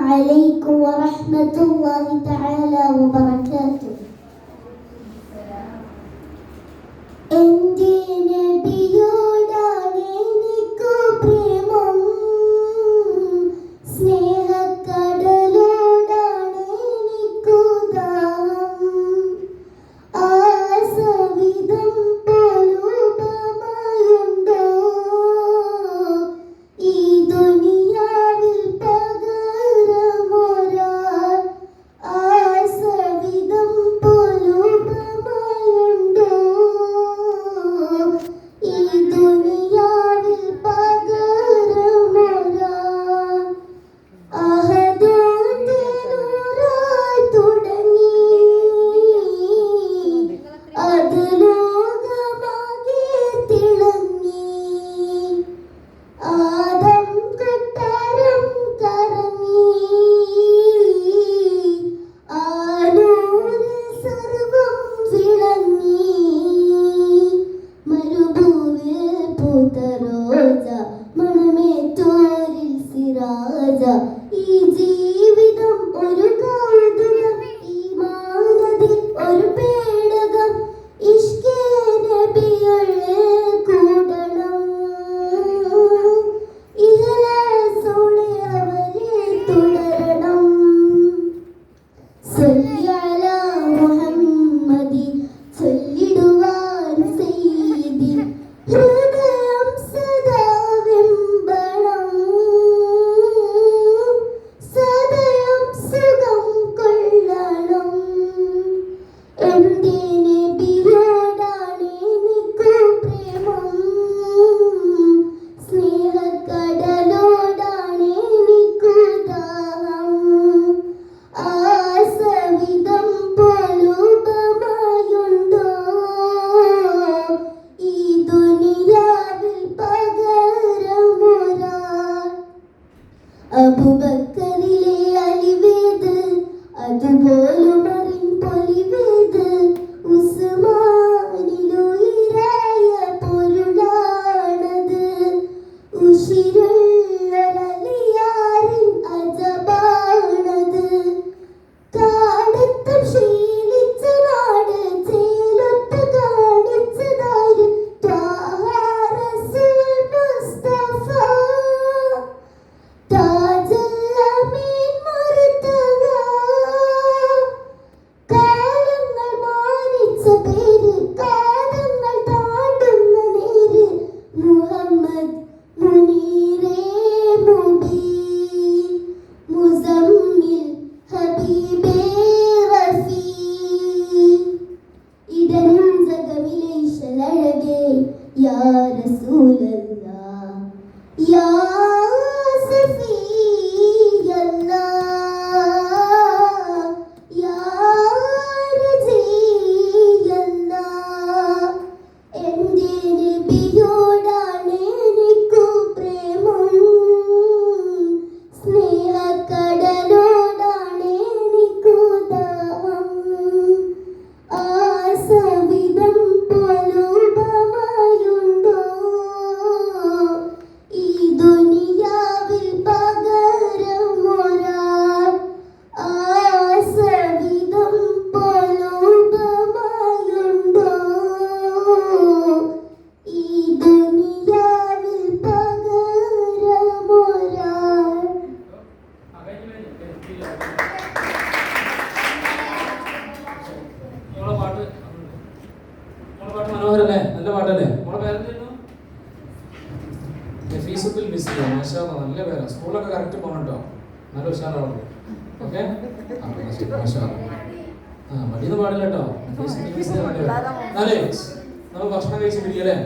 عليكم ورحمة الله تعالى وبركاته. എൻ്റെ നബിയോടാണ് എനിക്കു പ്രേമം, സ്നേഹക്കടലോടാണ് എനിക്കു ദാഹം. ആ സവിധം പോലുപമയുണ്ടോ ഈ ദുനിയാവിൽ പകരമൊരാൾ? ആ സവിധം പോലുപമയുണ്ടോ ഈ ദുനിയാവിൽ പകരമൊരാൾ? അഹദോന്റെ നൂറായി തുടങ്ങി അത് ലോകമാകെ തിളങ്ങി. ആദം കൊട്ടാരം കറങ്ങി, ആ നൂറിൽ സർവം വിളങ്ങി. മരുഭൂവിൽ പൂത്ത റോജ, മണമേറ്റോരിൽ സിറാജ. ഈ ജീവിതം ഒരു കൗതുകം, ഈ മാനതിൽ ഒരു പേടകം. ഇഷ്കേ നബിയുടെ കൂടണം, ഇഖ്ലാസോടെ അവരെ തുടരണം. സല്ലി അലാ മുഹമ്മദി, ചൊല്ലിടുവാൻ സയ്യിദി. ഹൃദയം സദാ വെമ്പണം, സദയം സുഖം കൊള്ളണം. എൻ്റെ നബിയോടാണ് എനിക്കു പ്രേമം, സ്നേഹക്കടലോടാണ് എനിക്കു ദാഹം. ആ സവിധം പോലുപമയുണ്ടോ ഈ ദുനിയാവിൽ പകരമൊരാൾ? അബൂബക്കറിലെ അലിവേത്, അതുപോലും പൊലിവേത്. ഉസ്മാനിലുയിരായ പൊരുളാണത്, ഉശിരുള്ളൊരലിയാരിൻ അജബാണത്. കാടത്തം ശീലിച്ച നാട്, ചേലൊത്ത് കാണിച്ചതാര് ത്വാഹ റസൂൽ മുസ്തഫ. താജല്ലമീൻ മുർത്തദ, കാലങ്ങൾ മാനിച്ച പേര്, കാലങ്ങൾ താണ്ടുന്ന നേര്. മുഹമ്മദ് മുനീറേ മുബീൻ, മുസമ്മിൽ ഹബീബേ റഫീൻ. ഇടനും ജഗമിലെ ഇശലഴകേ യാ റസൂലല്ലാഹ്, യാ സഫിയല്ലാഹ്, യാ റജീയല്ലാഹ്. എൻ്റെ നബിയോടാണ് എനിക്കു പ്രേമം, സ്നേഹക്കടലോടാണ് എനിക്കു ദാഹം. ആ സവിധം പോലുപമയുണ്ടോ ഈ ദുനിയാവിൽ പകരമൊരാൾ? ആ സവിധം പോലുപമയുണ്ടോ ഈ ദുനിയാവിൽ പകരമൊരാൾ? മനോഹരല്ലേ? നല്ല പാട്ടല്ലേ? മോളെ പേരെന്തായിരുന്നു? നഫീസത്തുൽ മിസ്രി. മാഷാ അല്ലാഹ്, നല്ല പേരാ. സ്കൂളൊക്കെ കറക്റ്റ് പോകണം കേട്ടോ, നല്ല ഉഷാറാവുള്ളൂ. ഓക്കെ, മാഷാ അല്ലാഹ്. മടിയൊന്നും പാടില്ല കേട്ടോ. നഫീസത്തുൽ മിസ്രി നല്ല പേര്. നമുക്ക് ഭക്ഷണം കഴിച്ച് പിടിക്കല്ലേ?